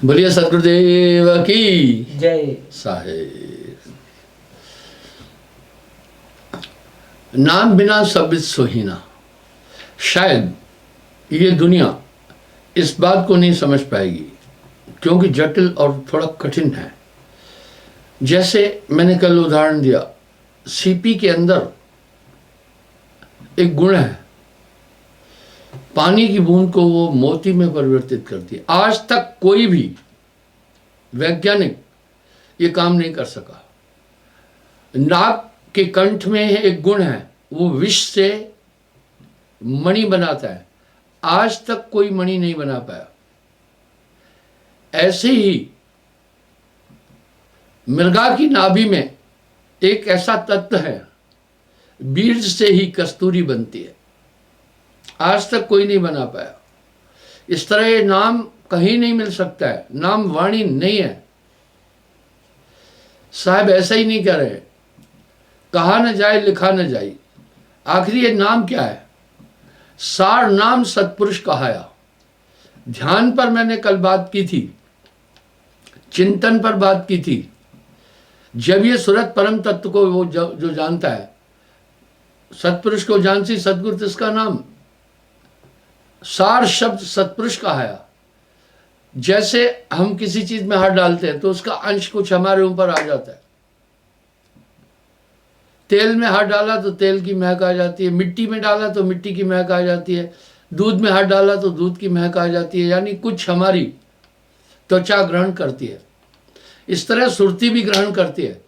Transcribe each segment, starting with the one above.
बोलिए सतगुरुदेव की जय। साहेब। नाम बिना सबित सोहिना। शायद ये दुनिया इस बात को नहीं समझ पाएगी क्योंकि जटिल और थोड़ा कठिन है। जैसे मैंने कल उदाहरण दिया, सीपी के अंदर एक गुण है, पानी की बूंद को वो मोती में परिवर्तित करती है। आज तक कोई भी वैज्ञानिक ये काम नहीं कर सका। नाग के कंठ में एक गुण है, वो विष से मणि बनाता है। आज तक कोई मणि नहीं बना पाया। ऐसे ही मृगा की नाभि में एक ऐसा तत्व है, बीज से ही कस्तूरी बनती है। आज तक कोई नहीं बना पाया। इस तरह ये नाम कहीं नहीं मिल सकता है, नाम वाणी नहीं है। साहब ऐसा ही नहीं कह रहे, कहा न जाए लिखा न जाए। आखिर ये नाम क्या है? सार नाम सत्पुरुष कहाया। ध्यान पर मैंने कल बात की थी, चिंतन पर बात की थी। जब ये सूरत परम तत्व को वो जो जानता है, सत्पुरुष को जानसी सदगुरु, इसका नाम सार शब्द सत्पुरुष कहाया। जैसे हम किसी चीज में हाथ डालते हैं तो उसका अंश कुछ हमारे ऊपर आ जाता है। तेल में हाथ डाला तो तेल की महक आ जाती है, मिट्टी में डाला तो मिट्टी की महक आ जाती है, दूध में हाथ डाला तो दूध की महक आ जाती है। यानी कुछ हमारी त्वचा ग्रहण करती है। इस तरह सुरती भी ग्रहण करती है,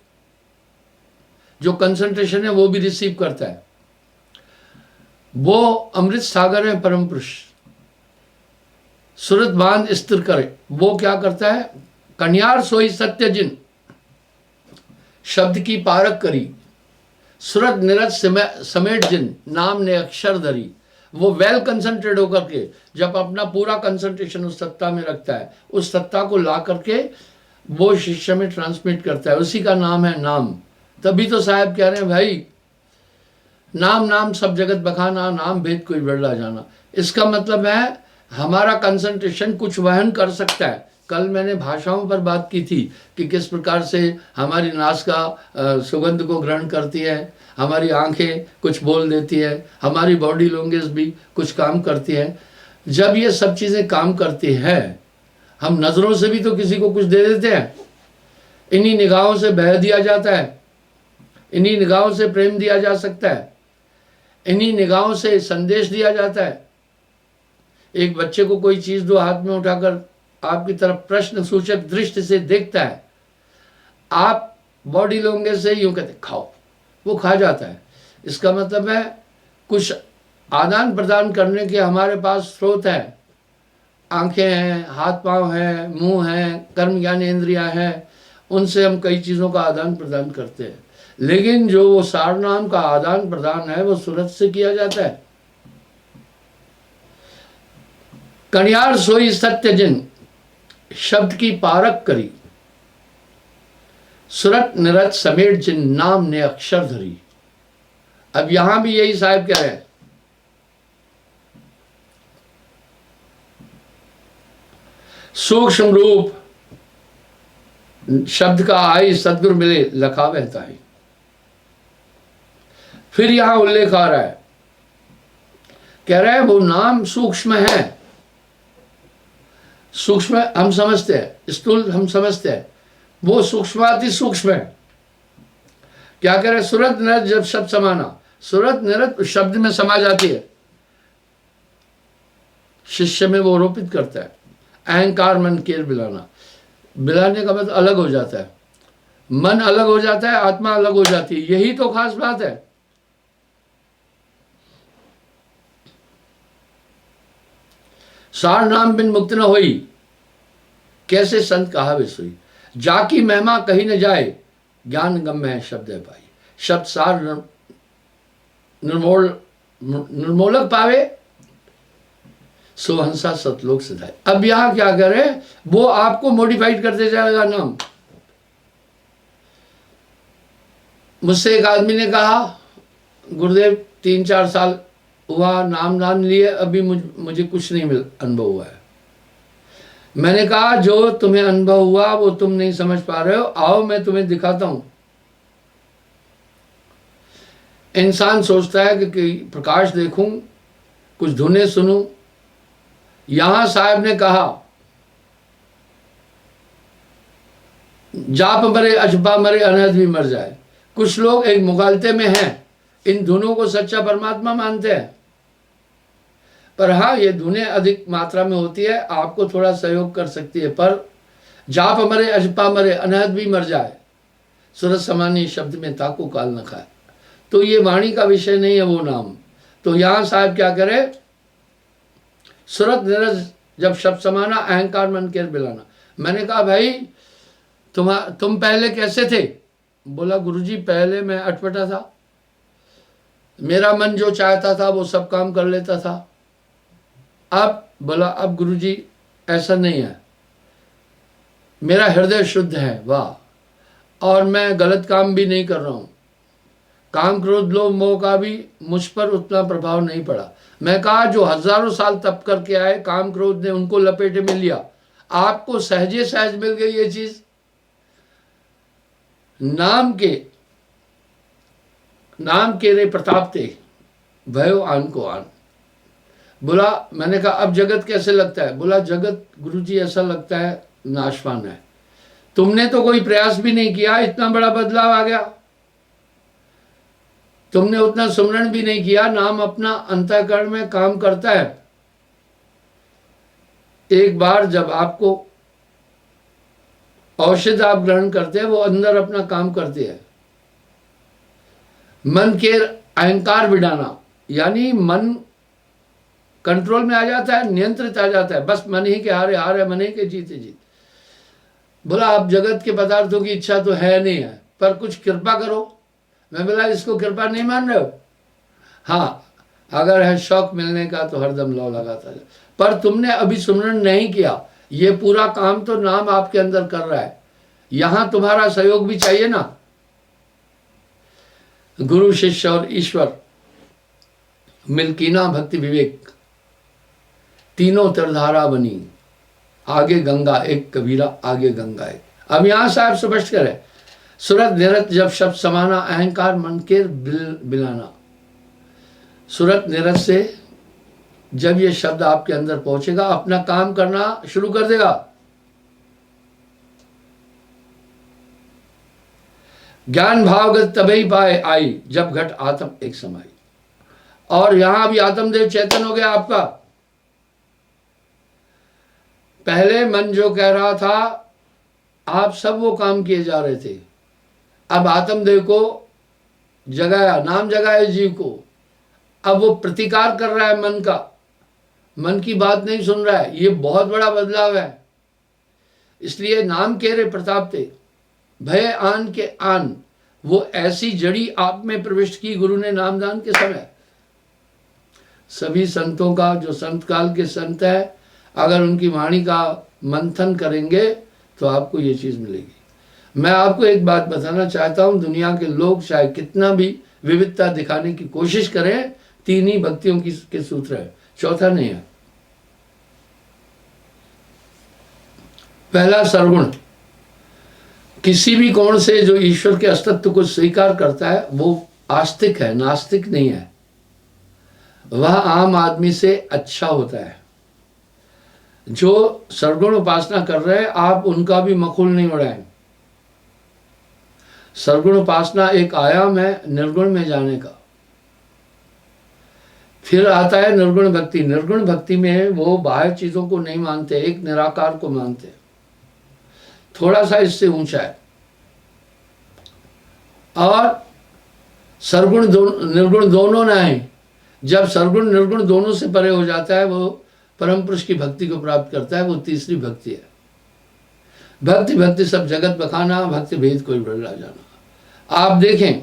जो कंसंट्रेशन है वो भी रिसीव करता है। वो अमृत सागर है परम पुरुष, सुरत बांध स्थिर करे। वो क्या करता है? कन्यार सोई सत्य जिन, शब्द की पारक करी, सुरत निरत समेट जिन, नाम ने अक्षर धरी। वो वेल कंसंट्रेट होकर के जब अपना पूरा कंसंट्रेशन उस सत्ता में रखता है, उस सत्ता को ला करके वो शिष्य में ट्रांसमिट करता है। उसी का नाम है नाम। तभी तो साहब कह रहे हैं, भाई नाम नाम सब जगत बखाना, नाम भेद कोई बदला जाना। इसका मतलब है हमारा कंसंट्रेशन कुछ वहन कर सकता है। कल मैंने भाषाओं पर बात की थी कि किस प्रकार से हमारी नासिका सुगंध को ग्रहण करती है, हमारी आंखें कुछ बोल देती है, हमारी बॉडी लैंग्वेज भी कुछ काम करती है। जब ये सब चीज़ें काम करती हैं, हम नज़रों से भी तो किसी को कुछ दे देते हैं। इन्हीं निगाहों से बह दिया जाता है, इन्हीं निगाहों से प्रेम दिया जा सकता है, इन्हीं निगाहों से संदेश दिया जाता है। एक बच्चे को कोई चीज़ दो, हाथ में उठाकर आपकी तरफ प्रश्न सूचक दृष्टि से देखता है, आप बॉडी लैंग्वेज से यूं कहते खाओ, वो खा जाता है। इसका मतलब है कुछ आदान प्रदान करने के हमारे पास स्रोत है। आंखें हैं, हाथ पांव हैं, मुंह हैं, कर्म ज्ञान इंद्रियां हैं, उनसे हम कई चीज़ों का आदान प्रदान करते हैं। लेकिन जो वो सार नाम का आदान प्रदान है वो सूरत से किया जाता है। कन्यार सोई सत्य जिन, शब्द की पारक करी, सुरत निरत समेट जिन, नाम ने अक्षर धरी। अब यहां भी यही साहब कह रहे हैं, सूक्ष्म रूप शब्द का आई, सदगुरु मिले लखा बहता है। फिर यहां उल्लेख आ रहा है, कह रहा है वो नाम सूक्ष्म है। सूक्ष्म हम समझते हैं, स्थूल हम समझते हैं, वो सूक्ष्माति सूक्ष्म है। क्या कह रहे हैं? सूरत निरत जब शब्द समाना, सूरत निरत शब्द में समा जाती है, शिष्य में वो रोपित करता है। अहंकार मन केर बिलाना, बिलाने का मतलब अलग हो जाता है, मन अलग हो जाता है, आत्मा अलग हो जाती है। यही तो खास बात है। सार नाम बिन मुक्त न होई, कैसे संत कहावे सोई। जाकी महिमा कही न जाए, ज्ञान गम है शब्द है पाई। शब्द सार निर्मोलक पावे, सुहंसा सतलोक सिधाए। अब यहां क्या करे? वो आपको मॉडिफाइड करते जाएगा नाम। मुझसे एक आदमी ने कहा, गुरुदेव 3-4 साल हुआ नाम लिए, अभी मुझे कुछ नहीं अनुभव हुआ है। मैंने कहा जो तुम्हें अनुभव हुआ वो तुम नहीं समझ पा रहे हो, आओ मैं तुम्हें दिखाता हूं। इंसान सोचता है कि प्रकाश देखूं, कुछ धुनें सुनूं। यहां साहब ने कहा जाप मरे अजबा मरे अनहद भी मर जाए। कुछ लोग एक मुगालते में हैं, इन धुनों को सच्चा परमात्मा मानते हैं, पर हाँ ये धुनें अधिक मात्रा में होती है, आपको थोड़ा सहयोग कर सकती है, पर जाप मरे अजपा मरे अनहद भी मर जाए, सूरज समानी शब्द में ताको काल न खाए। तो ये वाणी का विषय नहीं है वो नाम। तो यहां साहब क्या करे, सूरत निरज जब शब्द समाना अहंकार मन के बिलाना। मैंने कहा भाई तुम पहले कैसे थे? बोला गुरुजी पहले मैं अटपटा था, मेरा मन जो चाहता था वो सब काम कर लेता था। अब बोला अब गुरुजी ऐसा नहीं है, मेरा हृदय शुद्ध है, वाह, और मैं गलत काम भी नहीं कर रहा हूं, काम क्रोध लोभ मोह का भी मुझ पर उतना प्रभाव नहीं पड़ा। मैं कहा जो हजारों साल तप करके आए, काम क्रोध ने उनको लपेटे में लिया, आपको सहजे सहज मिल गई ये चीज। नाम के रे प्रताप ते भयो आन को आन। बोला मैंने कहा अब जगत कैसे लगता है? बोला जगत गुरुजी ऐसा लगता है नाशवान है, तुमने तो कोई प्रयास भी नहीं किया, इतना बड़ा बदलाव आ गया। तुमने उतना सुमरण भी नहीं किया, नाम अपना अंतःकरण में काम करता है। एक बार जब आपको औषध आप ग्रहण करते हैं, वो अंदर अपना काम करती है। मन के अहंकार बिड़ाना, यानी मन कंट्रोल में आ जाता है, नियंत्रित आ जाता है, बस मन ही के हारे हार है, मन ही के जीते जीत। बोला अब जगत के पदार्थों की इच्छा तो है नहीं है, पर कुछ कृपा करो। मैं बोला इसको कृपा नहीं मान रहे हो? हाँ अगर है शौक मिलने का तो हरदम लौ लगाता है, पर तुमने अभी सुमरण नहीं किया, ये पूरा काम तो नाम आपके अंदर कर रहा है, यहां तुम्हारा सहयोग भी चाहिए ना। गुरु शिष्य और ईश्वर मिलकीना भक्ति विवेक तीनों तरधारा बनी, आगे गंगा एक कबीरा आगे गंगा एक। अब यहां साहब स्पष्ट करे, सूरत निरत जब शब्द समाना अहंकार मन के बिलाना। सूरत निरत से जब ये शब्द आपके अंदर पहुंचेगा, अपना काम करना शुरू कर देगा। ज्ञान भावगत तभी पाए आई, जब घट आत्म एक समाई। और यहां भी आत्मदेव चेतन हो गया आपका। पहले मन जो कह रहा था, आप सब वो काम किए जा रहे थे, अब आत्मदेव को जगाया, नाम जगाया जीव को। अब वो प्रतिकार कर रहा है मन का, मन की बात नहीं सुन रहा है, ये बहुत बड़ा बदलाव है। इसलिए नाम के रे प्रताप थे भय आन के आन, वो ऐसी जड़ी आप में प्रविष्ट की गुरु ने नामदान के समय। सभी संतों का, जो संत काल के संत है, अगर उनकी वाणी का मंथन करेंगे तो आपको ये चीज मिलेगी। मैं आपको एक बात बताना चाहता हूं, दुनिया के लोग चाहे कितना भी विविधता दिखाने की कोशिश करें, तीन ही भक्तियों के सूत्र है, चौथा नहीं है। पहला सरगुण, किसी भी कोण से जो ईश्वर के अस्तित्व को स्वीकार करता है वो आस्तिक है, नास्तिक नहीं है। वह आम आदमी से अच्छा होता है। जो सरगुण उपासना कर रहे हैं, आप उनका भी मखौल नहीं उड़ाएं। सरगुण उपासना एक आयाम है निर्गुण में जाने का। फिर आता है निर्गुण भक्ति। निर्गुण भक्ति में वो बाहर चीजों को नहीं मानते, एक निराकार को मानते, थोड़ा सा इससे ऊंचा है। और सरगुण निर्गुण दोनों ना है। जब सरगुण निर्गुण दोनों से परे हो जाता है, वो परम पुरुष की भक्ति को प्राप्त करता है, वो तीसरी भक्ति है। भक्ति भक्ति सब जगत बखाना, भक्ति भेद कोई बदला जाना। आप देखें,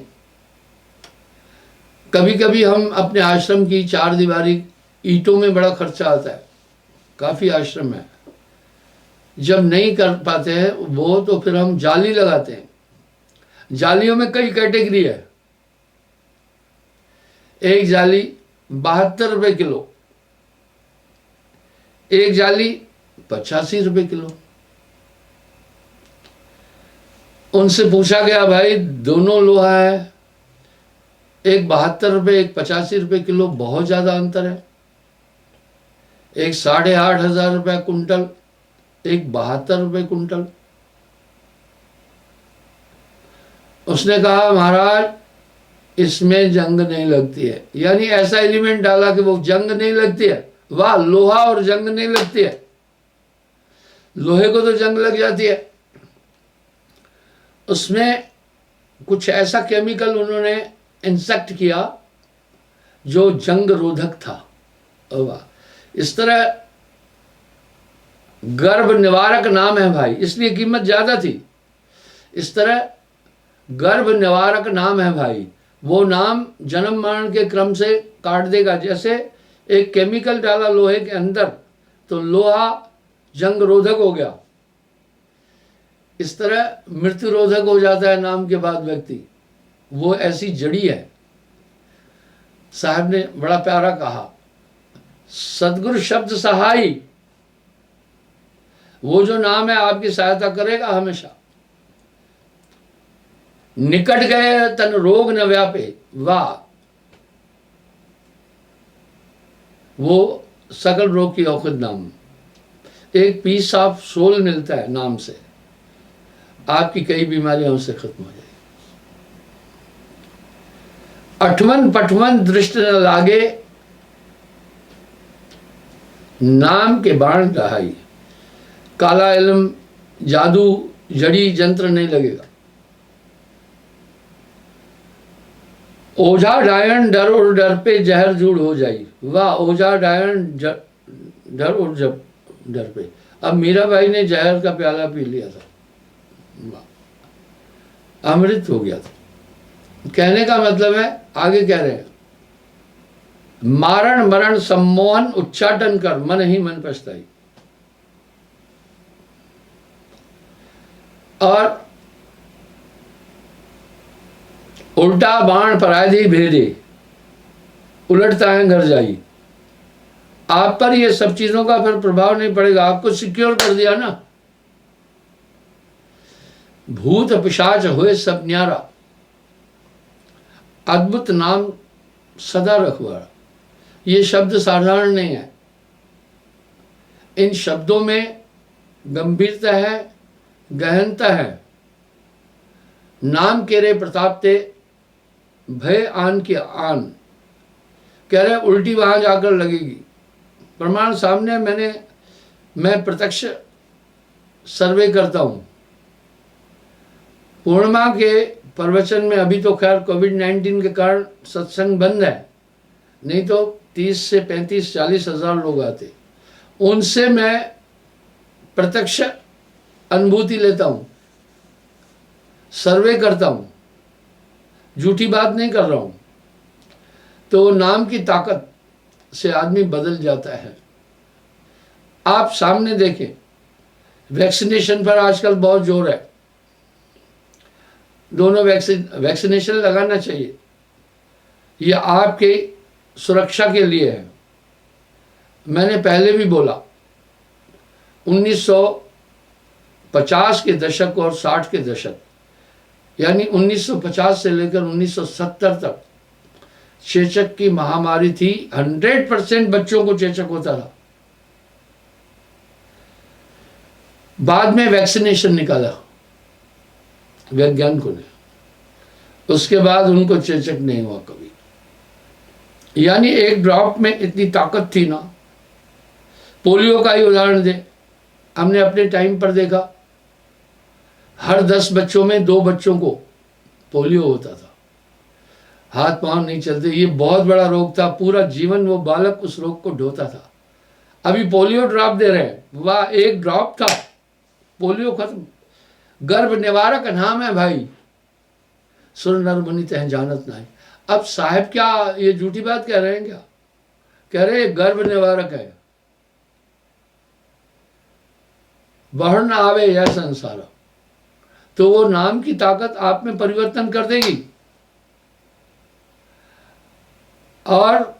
कभी कभी हम अपने आश्रम की चार दीवारी ईंटों में बड़ा खर्चा आता है, काफी आश्रम है, जब नहीं कर पाते हैं वो, तो फिर हम जाली लगाते हैं। जालियों में कई कैटेगरी है। एक जाली 72 रुपए किलो, एक जाली ₹85 किलो। उनसे पूछा गया, भाई दोनों लोहा है, एक ₹72, एक ₹85 किलो, बहुत ज्यादा अंतर है। एक 8,500 रुपये कुंटल, एक ₹72 कुंटल। उसने कहा, महाराज इसमें जंग नहीं लगती है। यानी ऐसा एलिमेंट डाला कि वो जंग नहीं लगती है। वाह, लोहा और जंग नहीं लगती है। लोहे को तो जंग लग जाती है। उसमें कुछ ऐसा केमिकल उन्होंने इंसेक्ट किया जो जंग रोधक था। वाह, इस तरह गर्भ निवारक नाम है भाई, इसलिए कीमत ज्यादा थी। इस तरह गर्भ निवारक नाम है भाई, वो नाम जन्म मरण के क्रम से काट देगा। जैसे एक केमिकल डाला लोहे के अंदर तो लोहा जंग रोधक हो गया, इस तरह मृत्यु रोधक हो जाता है नाम के बाद व्यक्ति। वो ऐसी जड़ी है। साहब ने बड़ा प्यारा कहा, सदगुरु शब्द सहाई, वो जो नाम है आपकी सहायता करेगा हमेशा। निकट गए तन रोग न व्यापे, वाह, वो सकल रोग की औषध नाम। एक पीस ऑफ सोल मिलता है नाम से, आपकी कई बीमारियां उससे खत्म हो जाएगी। अठवन पठवन दृष्टि न लागे, नाम के बाण दहाई। काला इल्म, जादू, जड़ी जंत्र नहीं लगेगा। ओझा डायन डर और डर पे जहर जूड़ हो जाई। वाह, ओझा डायन डर और डर पे। अब मीरा भाई ने जहर का प्याला पी लिया था, वाह, अमृत हो गया था। कहने का मतलब है, आगे कह रहे हैं, मारण मरण सम्मोहन उच्चाटन कर, मन ही मन पछताई। और उल्टा बाण पराधी भेदे, उलटता है घर जाई। आप पर ये सब चीजों का फिर प्रभाव नहीं पड़ेगा, आपको सिक्योर कर दिया ना। भूत पिशाच हुए सब न्यारा, अद्भुत नाम सदा रखवारा। ये शब्द साधारण नहीं है, इन शब्दों में गंभीरता है, गहनता है। नाम के रे प्रताप ते भय आन की आन, कह रहे उल्टी वहां जाकर लगेगी। प्रमाण सामने, मैं प्रत्यक्ष सर्वे करता हूं। पूर्णिमा के प्रवचन में, अभी तो खैर कोविड-19 के कारण सत्संग बंद है, नहीं तो 30 से 35-40 हजार लोग आते। उनसे मैं प्रत्यक्ष अनुभूति लेता हूं, सर्वे करता हूं, झूठी बात नहीं कर रहा हूं। तो नाम की ताकत से आदमी बदल जाता है। आप सामने देखें, वैक्सीनेशन पर आजकल बहुत जोर है। दोनों वैक्सीनेशन लगाना चाहिए, ये आपके सुरक्षा के लिए है। मैंने पहले भी बोला, 1950 के दशक और 60 के दशक, यानी 1950 से लेकर 1970 तक चेचक की महामारी थी। 100% बच्चों को चेचक होता था। बाद में वैक्सीनेशन निकाला वैज्ञानिकों ने, उसके बाद उनको चेचक नहीं हुआ कभी। यानी एक ड्रॉप में इतनी ताकत थी ना। पोलियो का ही उदाहरण दे, हमने अपने टाइम पर देखा, हर 10 बच्चों में 2 बच्चों को पोलियो होता था, हाथ पांव नहीं चलते। ये बहुत बड़ा रोग था, पूरा जीवन वो बालक उस रोग को ढोता था। अभी पोलियो ड्रॉप दे रहे हैं, वाह, एक ड्रॉप था, पोलियो खत्म। गर्भ निवारक नाम है भाई, सुर नर मुनि तह जानत नहीं। अब साहब क्या ये झूठी बात कह रहे हैं क्या? कह रहे गर्भ निवारक है, बढ़ न आवे यह संसार। तो वो नाम की ताकत आप में परिवर्तन कर देगी और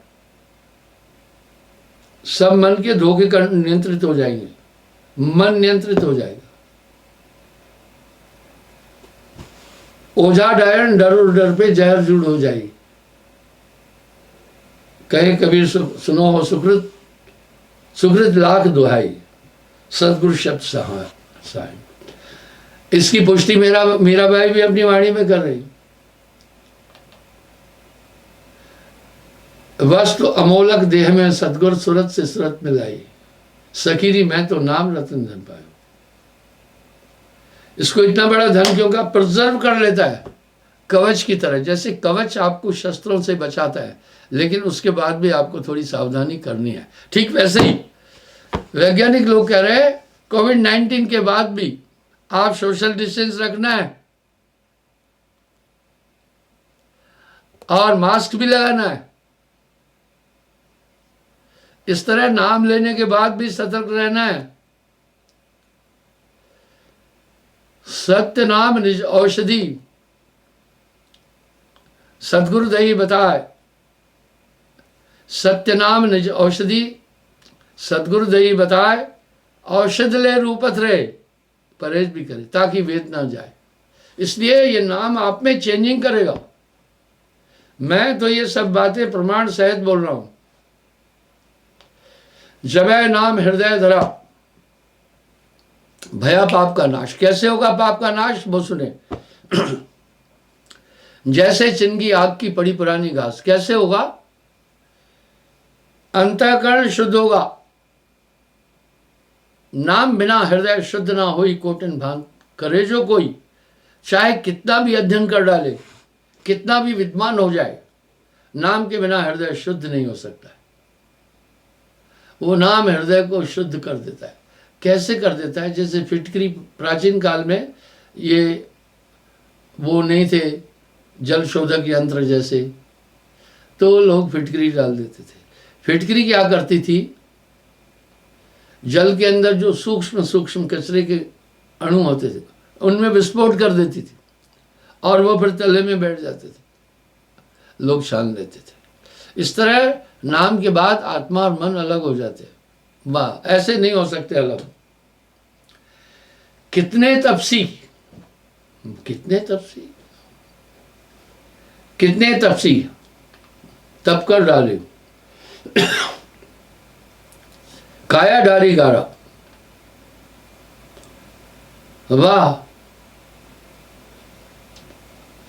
सब मन के धोखे नियंत्रित हो जाएंगे। मन नियंत्रित हो जाएगा। ओझा डायन डर और डर पे जहर जुड़ हो जाएगी। कहे कबीर सुनो हो सुकृत, सुकृत लाख दुहाई, सदगुरु शब्द सहाय। इसकी पुष्टि मेरा भाई भी अपनी वाणी में कर रही। वस्तु अमोलक देह में सदगुरु सूरत से सूरत मिलाई, सकीरी मैं तो नाम रतन धन पायो। इसको इतना बड़ा धन क्यों का प्रिजर्व कर लेता है, कवच की तरह। जैसे कवच आपको शस्त्रों से बचाता है, लेकिन उसके बाद भी आपको थोड़ी सावधानी करनी है। ठीक वैसे ही वैज्ञानिक लोग कह रहे हैं कोविड-19 के बाद भी आप सोशल डिस्टेंस रखना है और मास्क भी लगाना है। इस तरह नाम लेने के बाद भी सतर्क रहना है। सत्य नाम निज औषधि, सदगुरु दही बताए। सत्य नाम निज औषधि, सदगुरु दही बताए। औषध ले रूपत रहे, परहेज भी करे ताकि वेद ना जाए। इसलिए ये नाम आप में चेंजिंग करेगा। मैं तो ये सब बातें प्रमाण सहित बोल रहा हूं। जबै नाम हृदय धरा, भया पाप का नाश। कैसे होगा पाप का नाश, वो सुने। जैसे चिनगी आग की पड़ी पुरानी घास। कैसे होगा, अंतःकरण शुद्ध होगा। नाम बिना हृदय शुद्ध ना होई, कोटिन भान करे जो कोई। चाहे कितना भी अध्ययन कर डाले, कितना भी विद्वान हो जाए, नाम के बिना हृदय शुद्ध नहीं हो सकता है। वो नाम हृदय को शुद्ध कर देता है। कैसे कर देता है, जैसे फिटकरी, प्राचीन काल में ये वो नहीं थे जल शोधक यंत्र जैसे, तो लोग फिटकरी डाल देते थे। फिटकरी क्या करती थी, जल के अंदर जो सूक्ष्म सूक्ष्म कचरे के अणु होते थे उनमें विस्फोट कर देती थी और वो फिर तले में बैठ जाते थे, लोग छान लेते थे। इस तरह नाम के बाद आत्मा और मन अलग हो जाते हैं। वाह, ऐसे नहीं हो सकते अलग। कितने तपसी, कितने तपसी, कितने तपसी तप कर डाले, काया डारी गारा। वाह,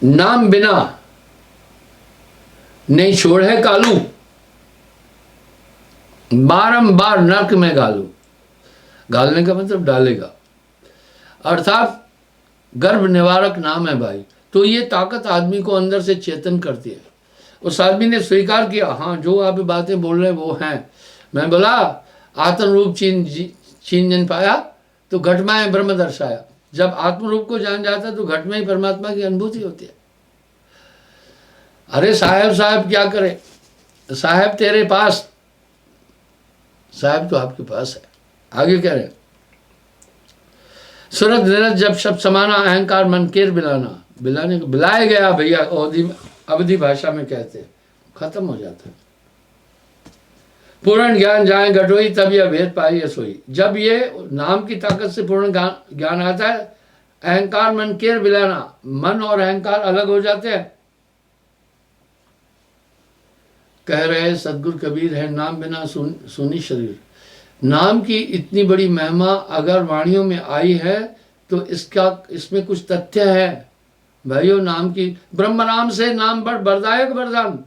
नाम बिना नहीं छोड़े कालू, बारंबार नरक में गालू। गालने का मतलब डालेगा, अर्थात गर्भ निवारक नाम है भाई। तो ये ताकत आदमी को अंदर से चेतन करती है। उस आदमी ने स्वीकार किया, हाँ जो आप बातें बोल रहे हैं वो हैं। मैं बोला आत्म रूप छीन जन पाया तो घट में ब्रह्म दर्शाया। जब आत्म रूप को जान जाता तो घट में ही परमात्मा की अनुभूति होती है। अरे साहब साहब क्या करे, साहब तेरे पास, साहब तो आपके पास है। आगे कह रहे, सूरत निरत जब शब्द समाना, अहंकार मन केर बिलाना। बिलाने को बिलाया गया भैया, अवधि भाषा में कहते हैं, खत्म हो जाता है। पूर्ण ज्ञान जाए घटोई, तब यह भेद पाई सोई। जब ये नाम की ताकत से पूर्ण ज्ञान आता है, अहंकार मन केर बिलाना, मन और अहंकार अलग हो जाते हैं। कह रहे सदगुरु कबीर है, नाम बिना सुनी शरीर। नाम की इतनी बड़ी महिमा अगर वाणियों में आई है तो इसमें कुछ तथ्य है भाइयों। नाम की, ब्रह्म नाम से नाम बड़ वरदायक वरदान।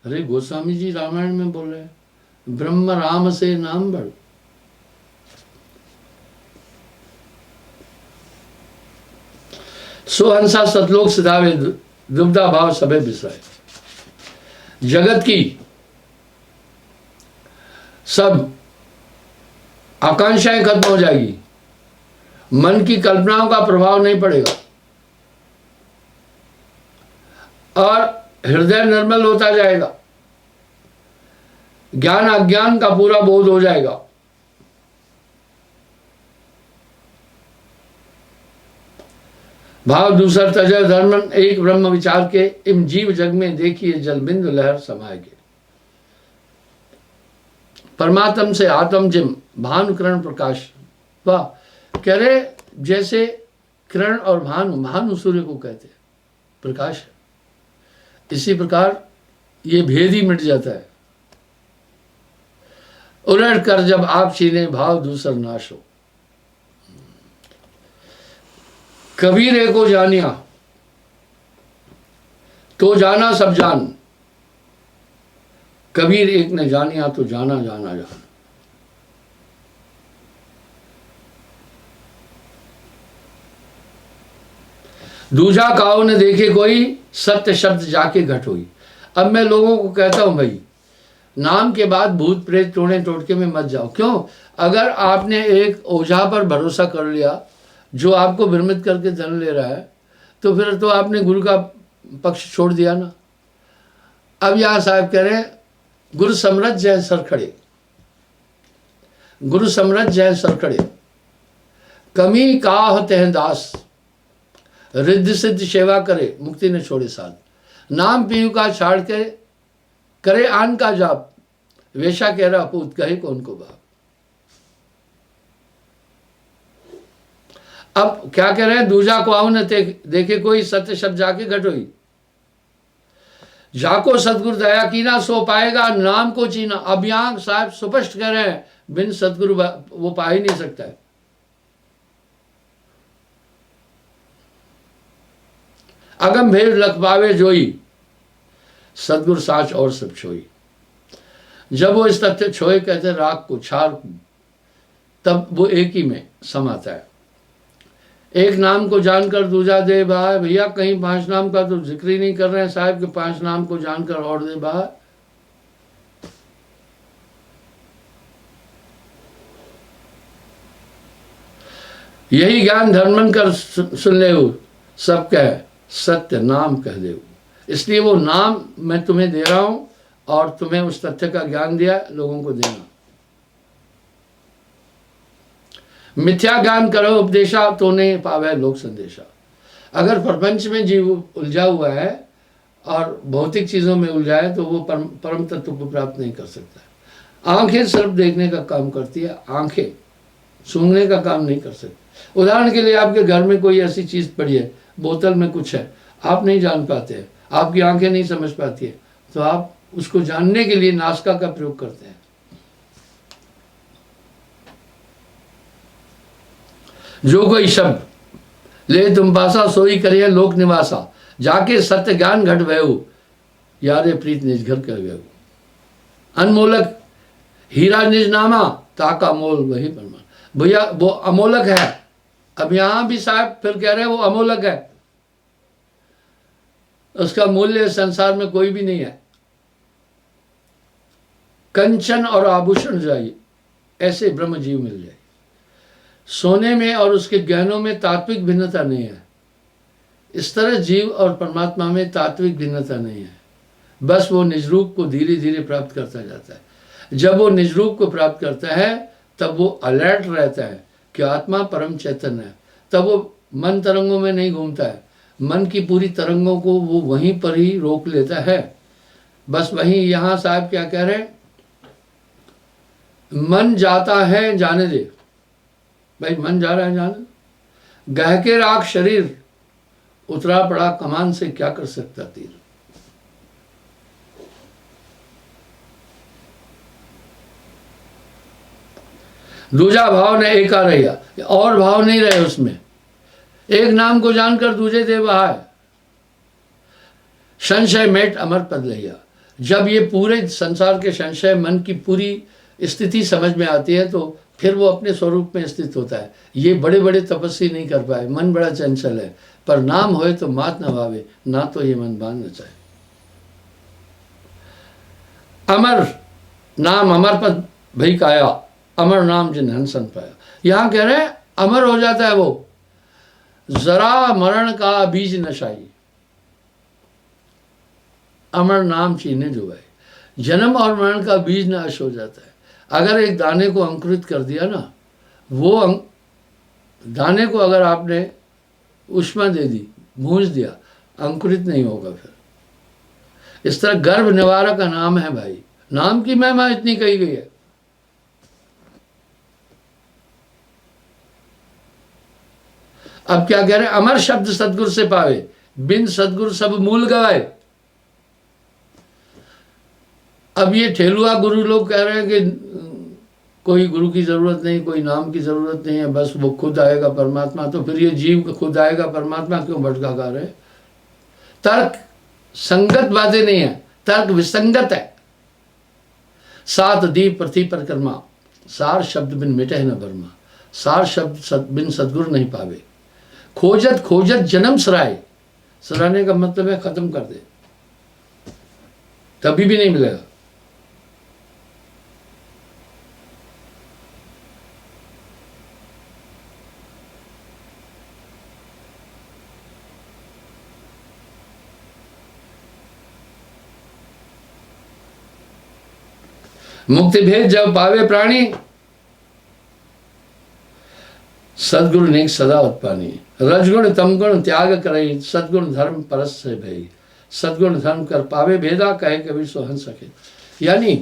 अरे गोस्वामी जी रामायण में बोल रहे हैं, ब्रह्म राम से नाम बड़। सुहंसा सतलोक सिधावे, दुविधा भाव सबे बिसराए। जगत की सब आकांक्षाएं खत्म हो जाएगी, मन की कल्पनाओं का प्रभाव नहीं पड़ेगा और हृदय निर्मल होता जाएगा। ज्ञान अज्ञान का पूरा बोध हो जाएगा। भाव दूसर तजय धर्मन, एक ब्रह्म विचार के इम जीव जग में देखिए जल बिंदु लहर समाएगे। परमात्म से आत्म जिम भानुकरण प्रकाश वाह, कह रहे जैसे किरण और भानु, भानु सूर्य को कहते हैं, प्रकाश है, इसी प्रकार ये भेद ही मिट जाता है। उलट कर जब आप छीने भाव दूसर नाश हो। कबीर एको जानिया तो जाना सब जान, कबीर एक ने जानिया तो जाना जाना जान। दूजा काओ ने देखे कोई, सत्य शब्द जाके घट हुई। अब मैं लोगों को कहता हूं भाई, नाम के बाद भूत प्रेत टोने टोटके में मत जाओ। क्यों? अगर आपने एक ओझा पर भरोसा कर लिया जो आपको भ्रमित करके धन ले रहा है, तो फिर तो आपने गुरु का पक्ष छोड़ दिया ना। अब यहां साहब कह रहे हैं, गुरु समरथ जय सर खड़े, गुरु समरथ जय सर खड़े, कमी काह तह दास, रिद्धि सिद्ध सेवा करे, मुक्ति ने छोड़े साथ। नाम पीयू का छाड़ के करे आन का जाप, वेशा कह रहा पूत कहे कौन को बाप। अब क्या कह रहे हैं? दूजा को आओ न देखे कोई, सत्य शब्द जाके घट हुई। जाको सतगुरु दया कीना, सो पाएगा नाम को चीना। अब यहां साहब स्पष्ट कह रहे हैं, बिन सतगुरु वो पा ही नहीं सकता है। अगम भेद लख पावे जोई, सतगुरु साच और सब छोई। जब वो इस तथ्य छोए, कहते राग को छार को, तब वो एक ही में समाता है। एक नाम को जानकर दूजा दे बाहर। भैया कहीं 5 नाम का तो जिक्र ही नहीं कर रहे हैं साहब, के 5 नाम को जानकर और दे बाहर। यही ज्ञान धर्मन कर सुन ले, सब कह सत्य नाम कह दे। इसलिए वो नाम मैं तुम्हें दे रहा हूं, और तुम्हें उस तथ्य का ज्ञान दिया लोगों को देना। मिथ्या ज्ञान करो उपदेशा, तो नहीं पावे लोक संदेशा। अगर प्रपंच में जीव उलझा हुआ है और भौतिक चीजों में उलझा है, तो वो परम तत्व को प्राप्त नहीं कर सकता। आंखें सिर्फ देखने का काम करती है, आंखें सूंघने का काम नहीं कर सकती। उदाहरण के लिए, आपके घर में कोई ऐसी चीज पड़ी है, बोतल में कुछ है, आप नहीं जान पाते हैं, आपकी आंखें नहीं समझ पाती है, तो आप उसको जानने के लिए नासिका का प्रयोग करते हैं। जो कोई शब्द ले तुम पासा, सोई करिए लोक निवासा। जाके सत्य ज्ञान घट भयऊ, यारे प्रीत निज घर कर गए। अनमोलक हीरा निज नामा, ताका मोल वही परमान। भैया वो अमोलक है। अब यहां भी साहब फिर कह रहे हैं वो अमोलक है, उसका मूल्य संसार में कोई भी नहीं है। कंचन और आभूषण जाइए, ऐसे ब्रह्म जीव मिल जाए। सोने में और उसके गहनों में तात्विक भिन्नता नहीं है। इस तरह जीव और परमात्मा में तात्विक भिन्नता नहीं है, बस वो निज रूप को धीरे धीरे प्राप्त करता जाता है। जब वो निज रूप को प्राप्त करता है, तब वो अलर्ट रहता है कि आत्मा परम चैतन्य है। तब वो मन तरंगों में नहीं घूमता है, मन की पूरी तरंगों को वो वहीं पर ही रोक लेता है। बस वहीं यहां साहब क्या कह रहे हैं? मन जाता है जाने दे। भाई मन जा रहा है जाने। गह के राख शरीर, उतरा पड़ा कमान से क्या कर सकता तीर। दूजा भाव ने एका रहिया, और भाव नहीं रहे उसमें। एक नाम को जानकर दूजे दे बहाय, संशय मेट अमर पद लहिया। जब ये पूरे संसार के संशय, मन की पूरी स्थिति समझ में आती है, तो फिर वो अपने स्वरूप में स्थित होता है। ये बड़े बड़े तपस्वी नहीं कर पाए, मन बड़ा चंचल है, पर नाम होए तो मात न भावे, ना तो ये मन बांध न चाहे। अमर नाम अमर पद भई काया, अमर नाम जिन हंसन पाया। यहां कह रहे हैं अमर हो जाता है वो, जरा मरण का बीज नशाई, अमर नाम चीने जो है। जन्म और मरण का बीज नाश हो जाता है। अगर एक दाने को अंकुरित कर दिया ना, वो दाने को अगर आपने उष्मा दे दी, भूंज दिया, अंकुरित नहीं होगा फिर। इस तरह गर्भ निवारक का नाम है भाई। नाम की महिमा इतनी कही गई है। अब क्या कह रहे हैं, अमर शब्द सदगुरु से पावे, बिन सदगुरु सब मूल गवाए। अब ये ठेलुआ गुरु लोग कह रहे हैं कि कोई गुरु की जरूरत नहीं, कोई नाम की जरूरत नहीं है, बस वो खुद आएगा परमात्मा। तो फिर ये जीव खुद आएगा परमात्मा क्यों भटका कर रहे? तर्क संगत बातें नहीं है, तर्क विसंगत है। सात दीप पृथ्वी परिक्रमा, सार शब्द बिन मिटे न बर्मा, सार शब्द बिन सदगुरु नहीं पावे। खोजत खोजत जन्म सराय, सराने का मतलब है खत्म कर दे, तभी भी नहीं मिलेगा। मुक्ति भेद जब पावे प्राणी, सदगुरु ने सदा उत्पानी। रजगुण तमगुण त्याग करे, सदगुण धर्म परस से भई, सदगुण धर्म कर पावे भेदा, कहे कबीर सो हंस सके। यानी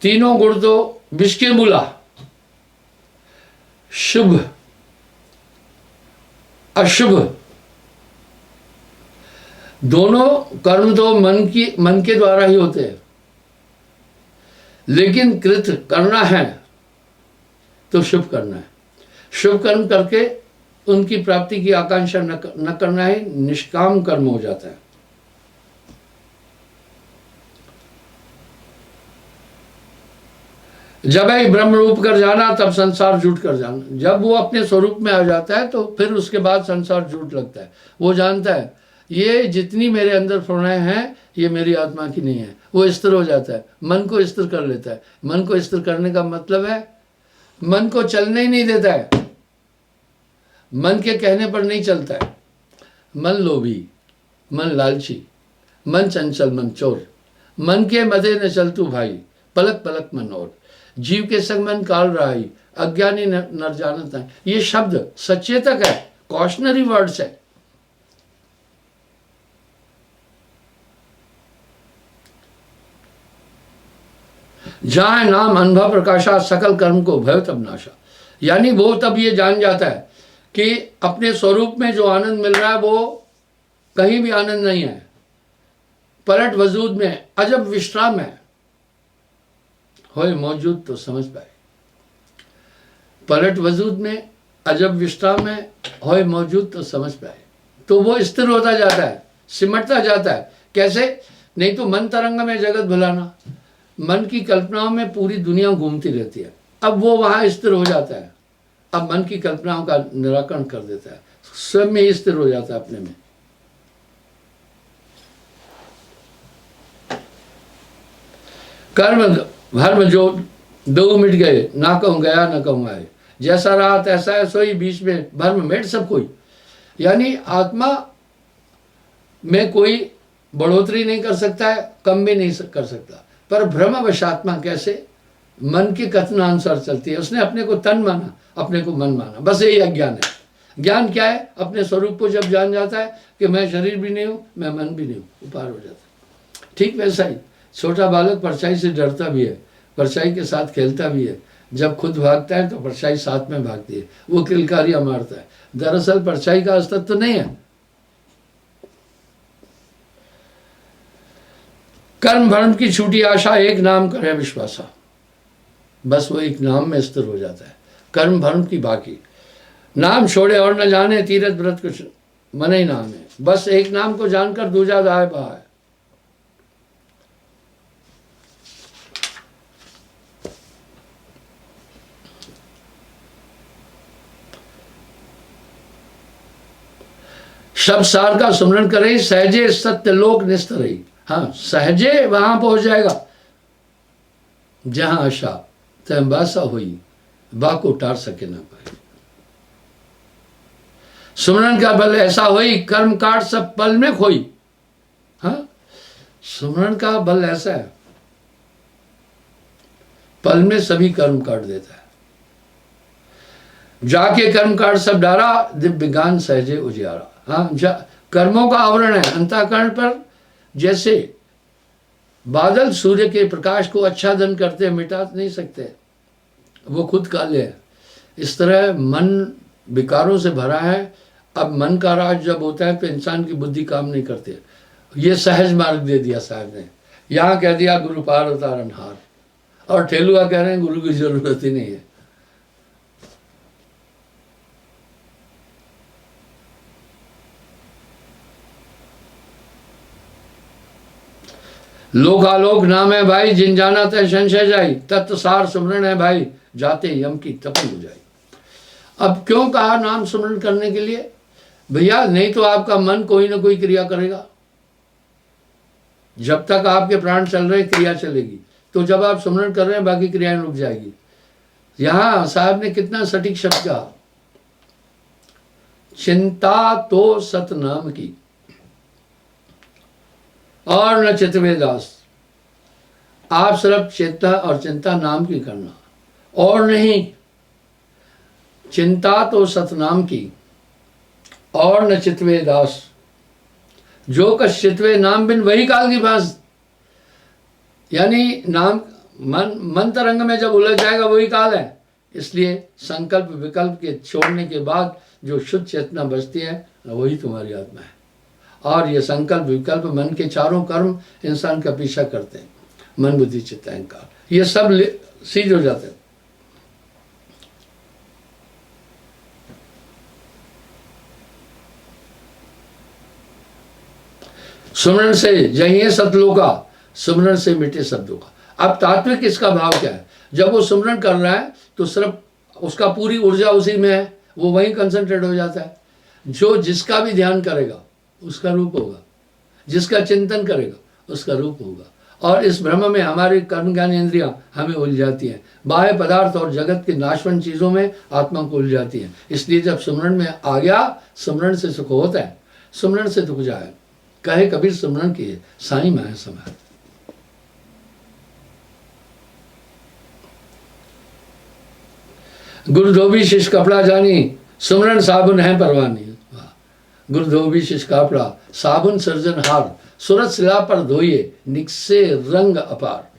तीनों गुण तो विष के मूला, शुभ अशुभ दोनों कर्म तो मन के द्वारा ही होते हैं, लेकिन कृत करना है तो शुभ करना है। शुभ कर्म करके उनकी प्राप्ति की आकांक्षा न करना ही निष्काम कर्म हो जाता है। जब है ब्रह्म रूप कर जाना, तब संसार झूठ कर जाना। जब वो अपने स्वरूप में आ जाता है तो फिर उसके बाद संसार झूठ लगता है। वो जानता है ये जितनी मेरे अंदर प्रणय है ये मेरी आत्मा की नहीं है। वो स्थिर हो जाता है, मन को स्थिर कर लेता है। मन को स्थिर करने का मतलब है मन को चलने ही नहीं देता है, मन के कहने पर नहीं चलता है। मन लोभी, मन लालची, मन चंचल, मन चोर, मन के मदे न चल तू भाई, पलक पलक मन और, जीव के संग मन काल रहाई, अज्ञानी नर जानत है। ये शब्द सचेतक है, कॉशनरी वर्ड्स है। जहां नाम अनुभव प्रकाशा, सकल कर्म को भय तब नाशा। यानी वो तब ये जान जाता है कि अपने स्वरूप में जो आनंद मिल रहा है वो कहीं भी आनंद नहीं है। पलट वजूद में अजब विश्राम है, होए मौजूद तो समझ पाए। पलट वजूद में अजब विश्राम है, होए मौजूद तो समझ पाए। तो वो स्थिर होता जाता है, सिमटता जाता है। कैसे? नहीं तो मन तरंग में जगत भुलाना, मन की कल्पनाओं में पूरी दुनिया घूमती रहती है। अब वो वहां स्थिर हो जाता है, अब मन की कल्पनाओं का निराकरण कर देता है, स्वयं में ही स्थिर हो जाता है अपने में। कर्म धर्म जो दो मिट गए, ना कहूं गया ना कहूं आए, जैसा रहा तैसा है सोई, बीच में भर्म मेट सब कोई। यानी आत्मा में कोई बढ़ोतरी नहीं कर सकता है, कम भी नहीं कर सकता। पर भ्रमवश आत्मा कैसे? मन के कथनानुसार चलती है। उसने अपने को तन माना, अपने को मन माना, बस यही अज्ञान है। ज्ञान क्या है? अपने स्वरूप को जब जान जाता है कि मैं शरीर भी नहीं हूँ, मैं मन भी नहीं हूँ, उपार हो जाता है। ठीक वैसा ही छोटा बालक परछाई से डरता भी है, परछाई के साथ खेलता भी है। जब खुद भागता है तो परछाई साथ में भागती है, वो किलकारियां मारता है। दरअसल परछाई का अस्तित्व तो नहीं है। कर्म भ्रम की छूटी आशा, एक नाम करे विश्वासा। बस वो एक नाम में स्थिर हो जाता है। कर्म भ्रम की बाकी नाम छोड़े और न जाने, तीरथ व्रत कुछ मन ही नाम है। बस एक नाम को जानकर दूजा दाए बाए। शब्द सार का सुमरण करे, सहजे सत्य लोक निस्तर रही। हाँ, सहजे वहां पहुंच जाएगा जहां आशा तैम्बासा हुई, बाको टार सके ना पाए। सुमरण का बल ऐसा होई, कर्म काट सब पल में खोई। हाँ, सुमरण का बल ऐसा है, पल में सभी कर्म काट देता है। जाके कर्म काट सब डारा, दिव्य ज्ञान सहजे उजियारा। हाँ, कर्मों का आवरण है अंतःकरण पर। जैसे बादल सूर्य के प्रकाश को आच्छादन करते, मिटा नहीं सकते, वो खुद काले है। इस तरह मन विकारों से भरा है। अब मन का राज जब होता है तो इंसान की बुद्धि काम नहीं करती। ये सहज मार्ग दे दिया साहब ने। यहाँ कह दिया गुरु पार उतारन हार, और ठेलुआ कह रहे हैं गुरु की जरूरत ही नहीं है। लोकालोक नाम है भाई, जिन जाना तय संशय जाई, तत्व सार सुमरण है भाई, जाते यम की तपन हो जाए। अब क्यों कहा नाम सुमरण करने के लिए? भैया नहीं तो आपका मन कोई ना कोई क्रिया करेगा। जब तक आपके प्राण चल रहे क्रिया चलेगी, तो जब आप सुमरण कर रहे हैं बाकी क्रियाएं रुक जाएगी। यहां साहब ने कितना सटीक शब्द कहा, चिंता तो सतनाम की और न चितवे दास। आप सिर्फ चेतना और चिंता नाम की करना और नहीं, चिंता तो सतनाम की और न चितवे दास। जो कछ चितवे नाम बिन वही काल की फांस। यानी नाम मन तरंग में जब उलझ जाएगा वही काल है। इसलिए संकल्प विकल्प के छोड़ने के बाद जो शुद्ध चेतना बचती है वही तुम्हारी आत्मा है। और ये संकल्प विकल्प मन के चारों कर्म इंसान का पीछा करते हैं, मन बुद्धि चित्त अहंकार, ये सब सीध हो जाते हैं। सुमरण से जहिए सतलोका, सुमरण से मिटे शब्दों का। अब तात्विक इसका भाव क्या है? जब वो सुमरण कर रहा है तो सिर्फ उसका पूरी ऊर्जा उसी में है, वो वहीं कंसंट्रेट हो जाता है। जो जिसका भी ध्यान करेगा उसका रूप होगा, जिसका चिंतन करेगा उसका रूप होगा। और इस ब्रह्म में हमारी कर्म ज्ञान इंद्रियां हमें उलझाती हैं, बाह्य पदार्थ और जगत के नाशवान चीजों में आत्मा को उलझाती है। इसलिए जब सुमरण में आ गया, सुमरण से सुख होता है, सुमरण से दुख जाए। कहे कबीर सुमरण किए साईं माया समाए। गुरु धोबी शिष कपड़ा जानी, सुमरण साबुन है परवानी। गुरु धोबी शिष कपड़ा साबुन सृजनहार, सूरत शिला पर धोइए निकसे रंग अपार।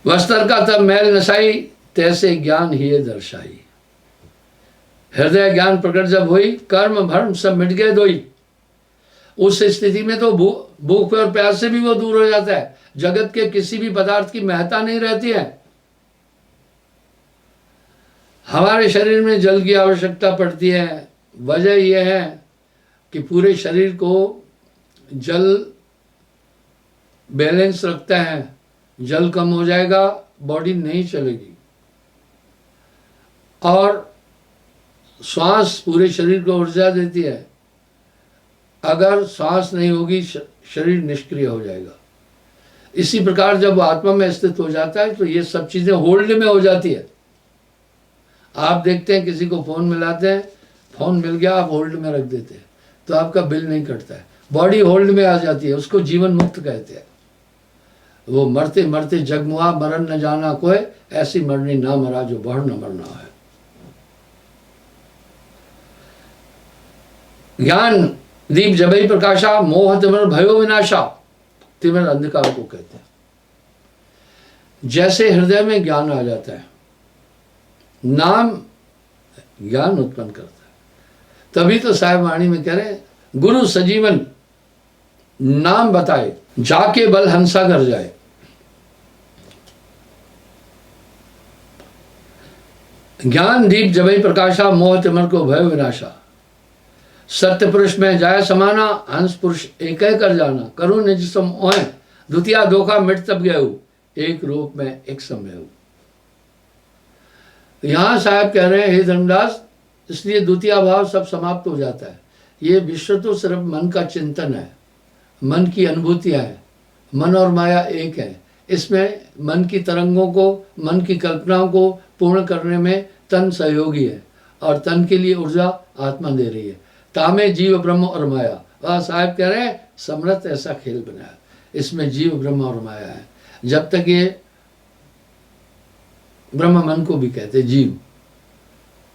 वस्त्र का तब मैल नसाई, तैसे ज्ञान ही दर्शाई। हृदय ज्ञान प्रकट जब हुई, कर्म भर्म सब मिट गए दोई। उस स्थिति में तो भूख और प्यास से भी वो दूर हो जाता है। जगत के किसी भी पदार्थ की महत्ता नहीं रहती है। हमारे शरीर में जल की आवश्यकता पड़ती है। वजह यह है कि पूरे शरीर को जल बैलेंस रखता है। जल कम हो जाएगा, बॉडी नहीं चलेगी। और श्वास पूरे शरीर को ऊर्जा देती है। अगर श्वास नहीं होगी शरीर निष्क्रिय हो जाएगा। इसी प्रकार जब आत्मा में स्थित हो जाता है तो ये सब चीजें होल्ड में हो जाती है। आप देखते हैं किसी को फोन मिलाते हैं, फोन मिल गया आप होल्ड में रख देते हैं तो आपका बिल नहीं कटता है। बॉडी होल्ड में आ जाती है, उसको जीवन मुक्त कहते हैं। वो मरते मरते जगमुआ मरण न जाना कोई, ऐसी मरनी ना मरा जो बढ़ न मरना है। ज्ञान दीप जबई प्रकाशा, मोह तिमिर भयो विनाशा। तिमिर अंधकार को कहते हैं। जैसे हृदय में ज्ञान आ जाता है, नाम ज्ञान उत्पन्न करता है। तभी तो साहिब वाणी में कह रहे हैं, गुरु सजीवन नाम बताए, जाके बल हंसा कर जाए। ज्ञान दीप जबई प्रकाशा, मोह तिमिर को भय विनाशा। सत्य पुरुष में जाय समाना, हंस पुरुष एक कर जाना। करुण निज सम ओए, द्वितीय धोखा मिट तब गयु, एक रूप में एक समय। यहां साहब कह रहे हैं, हे धर्मदास, इसलिए द्वितीय भाव सब समाप्त हो जाता है। ये विश्व तो सिर्फ मन का चिंतन है, मन की अनुभूतियां है। मन और माया एक है। इसमें मन की तरंगों को, मन की कल्पनाओं को पूर्ण करने में तन सहयोगी है और तन के लिए ऊर्जा आत्मा दे रही है। तामे जीव ब्रह्म और माया। वह साहब कह रहे हैं, समर्थ ऐसा खेल बनाया, इसमें जीव ब्रह्म और माया है। जब तक ये ब्रह्म मन को भी कहते, जीव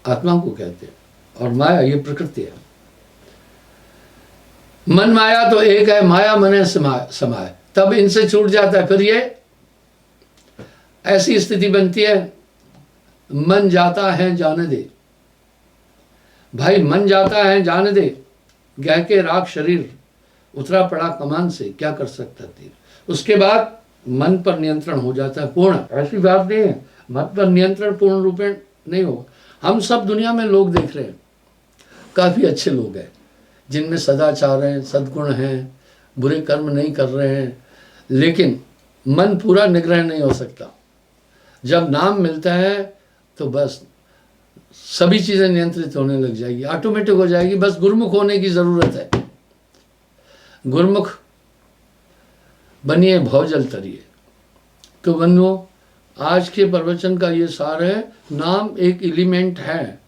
आत्मा को कहते, और माया ये प्रकृति है। मन माया तो एक है, माया मन है समाय। तब इनसे छूट जाता है। फिर ये ऐसी स्थिति बनती है, मन जाता है जाने दे। भाई मन जाता है जाने दे, गह के राख शरीर, उतरा पड़ा कमान से, क्या कर सकता तीर। उसके बाद मन पर नियंत्रण हो जाता है पूर्ण। ऐसी बात नहीं है, मन पर नियंत्रण पूर्ण रूपेण नहीं होगा। हम सब दुनिया में लोग देख रहे हैं, काफ़ी अच्छे लोग हैं जिनमें सदाचार हैं, सद्गुण हैं, बुरे कर्म नहीं कर रहे हैं, लेकिन मन पूरा निग्रह नहीं हो सकता। जब नाम मिलता है तो बस सभी चीज़ें नियंत्रित होने लग जाएगी, ऑटोमेटिक हो जाएगी। बस गुरुमुख होने की ज़रूरत है। गुरुमुख बनिए, भवजल तरिए। तो बंधुओं, आज के प्रवचन का ये सार है, नाम एक एलिमेंट है,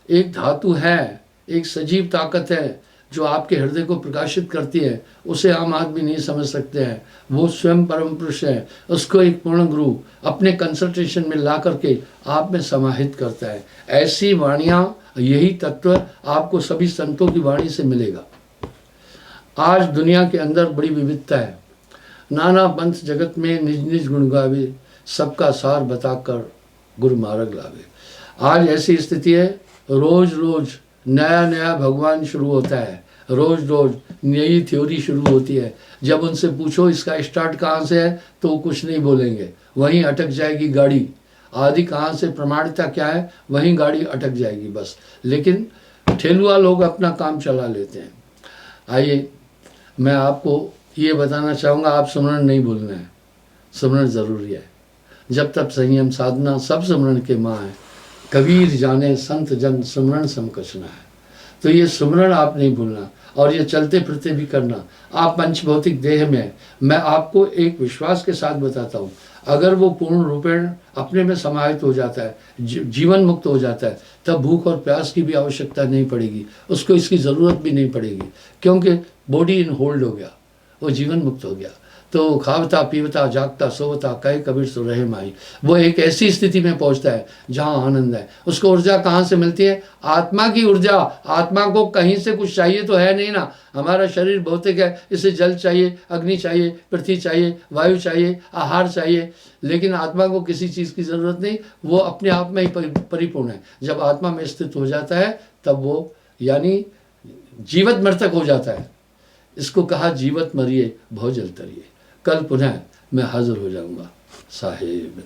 एक धातु है, एक सजीव ताकत है जो आपके हृदय को प्रकाशित करती है। उसे आम आदमी नहीं समझ सकते हैं, वो स्वयं परम पुरुष है। उसको एक पूर्ण गुरु अपने कंसंट्रेशन में ला करके आप में समाहित करता है। ऐसी वाणियाँ, यही तत्व आपको सभी संतों की वाणी से मिलेगा। आज दुनिया के अंदर बड़ी विविधता है, नाना पंथ जगत में निज निज गुण गावे, सबका सार बताकर गुरु मार्ग लावे। आज ऐसी स्थिति है, रोज रोज नया नया भगवान शुरू होता है, रोज रोज नई थ्योरी शुरू होती है। जब उनसे पूछो इसका स्टार्ट कहाँ से है तो वो कुछ नहीं बोलेंगे, वहीं अटक जाएगी गाड़ी। आदि कहाँ से, प्रमाणिकता क्या है, वहीं गाड़ी अटक जाएगी बस। लेकिन ठेलुआ लोग अपना काम चला लेते हैं। आइए मैं आपको ये बताना चाहूँगा, आप सुमरण नहीं भूलना है, सुमरण ज़रूरी है। जब तक संयम साधना सब सुमरण के माँ है। कबीर जाने संत जन सुमरण समकछना है। तो ये सुमरण आप नहीं भूलना, और ये चलते फिरते भी करना। आप पंचभौतिक देह में, मैं आपको एक विश्वास के साथ बताता हूँ, अगर वो पूर्ण रूपेण अपने में समाहित हो जाता है, जीवन मुक्त हो जाता है, तब भूख और प्यास की भी आवश्यकता नहीं पड़ेगी, उसको इसकी ज़रूरत भी नहीं पड़ेगी, क्योंकि बॉडी इन होल्ड हो गया, वो जीवन मुक्त हो गया। तो खावता पीवता जागता सोवता कहे कबीर सो रहे माई। वो एक ऐसी स्थिति में पहुंचता है जहां आनंद है। उसको ऊर्जा कहाँ से मिलती है? आत्मा की ऊर्जा। आत्मा को कहीं से कुछ चाहिए तो है नहीं ना। हमारा शरीर भौतिक है, इसे जल चाहिए, अग्नि चाहिए, पृथ्वी चाहिए, वायु चाहिए, आहार चाहिए, लेकिन आत्मा को किसी चीज़ की ज़रूरत नहीं, वो अपने आप में ही परिपूर्ण है। जब आत्मा में स्थित हो जाता है तब वो यानी जीवत मृतक हो जाता है। इसको कहा जीवत मरिए भवजल तरिए। कल पुनः मैं हाजिर हो जाऊंगा साहेब।